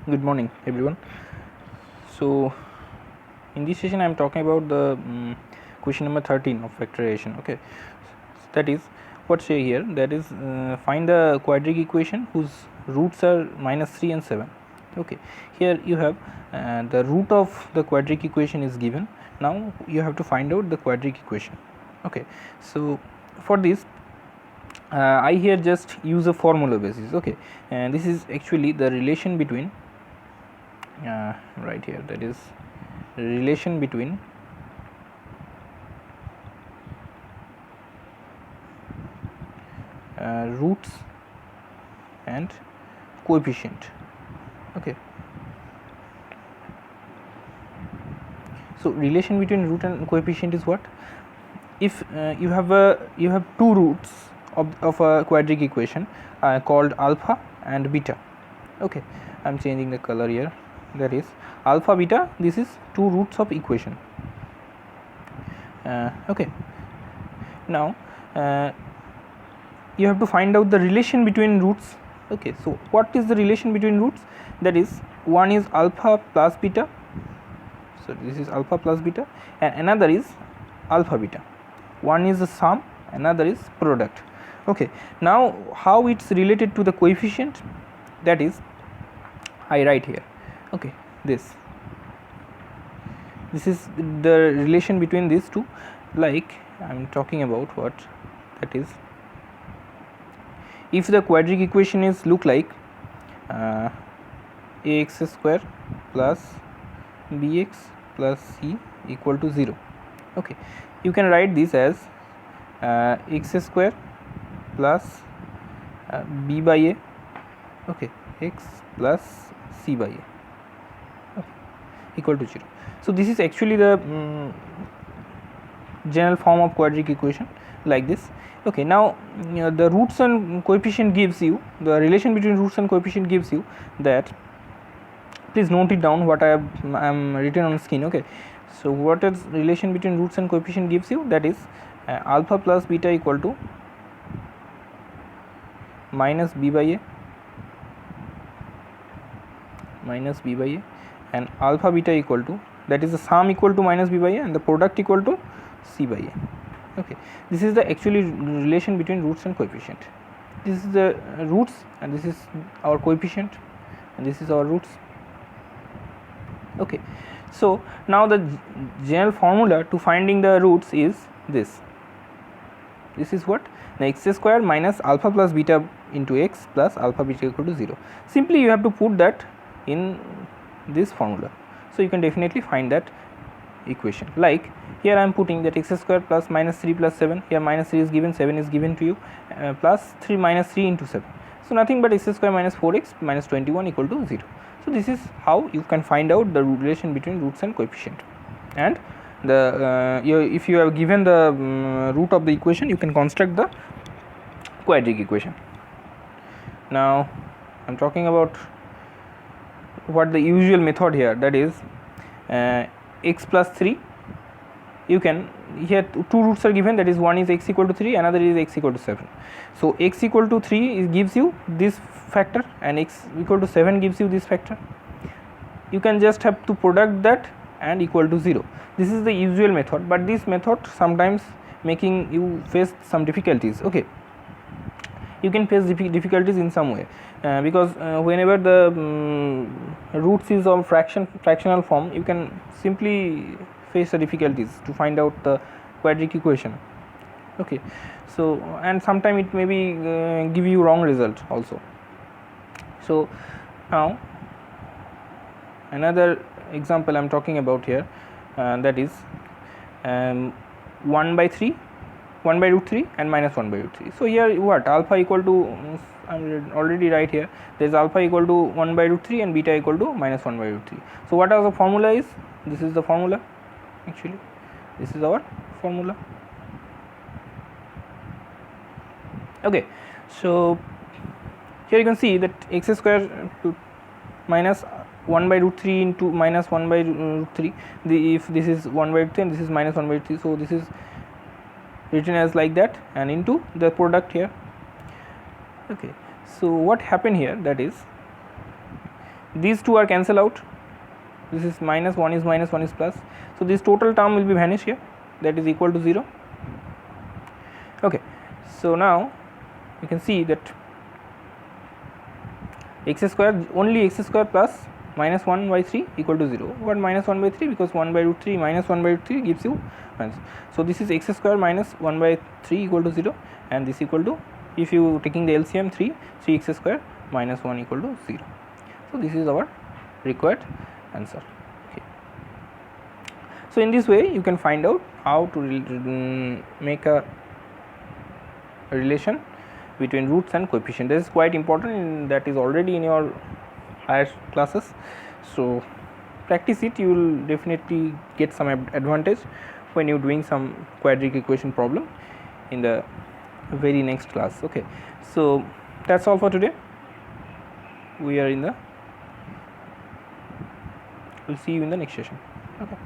Good morning, everyone. So, in this session, I am talking about the question number 13 of factorization. Okay, that is what say here. That is find the quadratic equation whose roots are -3 and 7. Okay, here you have the root of the quadratic equation is given. Now you have to find out the quadratic equation. Okay, so for this I here just use a formula basis. Okay, and this is actually the relation between right here, that is relation between roots and coefficient. Okay, so relation between root and coefficient is what? If you have two roots of a quadratic equation called alpha and beta. Okay, I am changing the color here. That is alpha beta. This is two roots of equation. Okay, now you have to find out the relation between roots. Okay, so what is the relation between roots? That is, one is alpha plus beta, so this is alpha plus beta, and another is alpha beta. One is the sum, another is product. Okay, now how it's related to the coefficient, that is I write here. Okay, this is the relation between these two. Like I am talking about what, that is, if the quadratic equation is look like ax square plus bx plus c equal to 0. Okay, you can write this as x square plus b by a, okay, x plus c by a, okay, equal to 0. So this is actually the general form of quadratic equation, like this. Okay, now the roots and coefficient gives you, the relation between roots and coefficient gives you that, please note it down what I am written on screen. Okay, so what is relation between roots and coefficient gives you, that is alpha plus beta equal to minus b by a and alpha beta equal to, that is the sum equal to minus b by a and the product equal to c by a. Okay, this is the actually relation between roots and coefficient. This is the roots and this is our coefficient and this is our roots. Okay, so now the general formula to finding the roots is this. This is what? The x square minus alpha plus beta into x plus alpha beta equal to 0. Simply you have to put that in this formula. So you can definitely find that equation. Like here I am putting that x square plus minus 3 plus 7. Here minus 3 is given, 7 is given to you, plus 3 minus 3 into 7. So nothing but x square minus 4x minus 21 equal to 0. So this is how you can find out the relation between roots and coefficient. And the if you have given the root of the equation, you can construct the quadratic equation. Now I am talking about what the usual method here, that is x plus 3. You can, here two roots are given, that is one is x equal to 3, another is x equal to 7. So x equal to 3 gives you this factor and x equal to 7 gives you this factor. You can just have to product that and equal to 0. This is the usual method, but this method sometimes making you face some difficulties. Okay, you can face difficulties in some way because whenever the roots is of fractional form, you can simply face the difficulties to find out the quadratic equation. Okay, so and sometimes it may be give you wrong result also. So now another example I am talking about here, that is 1 by 3, 1 by root 3 and minus 1 by root 3. So here what, alpha equal to, I am already right here, there is alpha equal to 1 by root 3 and beta equal to minus 1 by root 3. So what are the formula is? This is the formula, actually this is our formula. Okay, so here you can see that x square minus 1 by root 3 into minus 1 by root 3, if this is 1 by root 3 and this is minus 1 by root 3, so this is written as like that and into the product here. Okay, so what happened here, that is these two are cancel out, this is minus, 1 is minus, 1 is plus, so this total term will be vanish here, that is equal to 0. Okay, so now you can see that x square, only x square plus minus 1 by 3 equal to 0. What minus 1 by 3? Because 1 by root 3 minus 1 by root 3 gives you minus. So this is x square minus 1 by 3 equal to 0, and this equal to, if you taking the LCM, 3x square minus 1 equal to 0. So this is our required answer. Okay. So in this way you can find out how to make a relation between roots and coefficient. This is quite important, and that is already in your higher classes, so practice it, you will definitely get some advantage when you are doing some quadratic equation problem in the very next class. Okay, so that's all for today. We'll see you in the next session. Okay.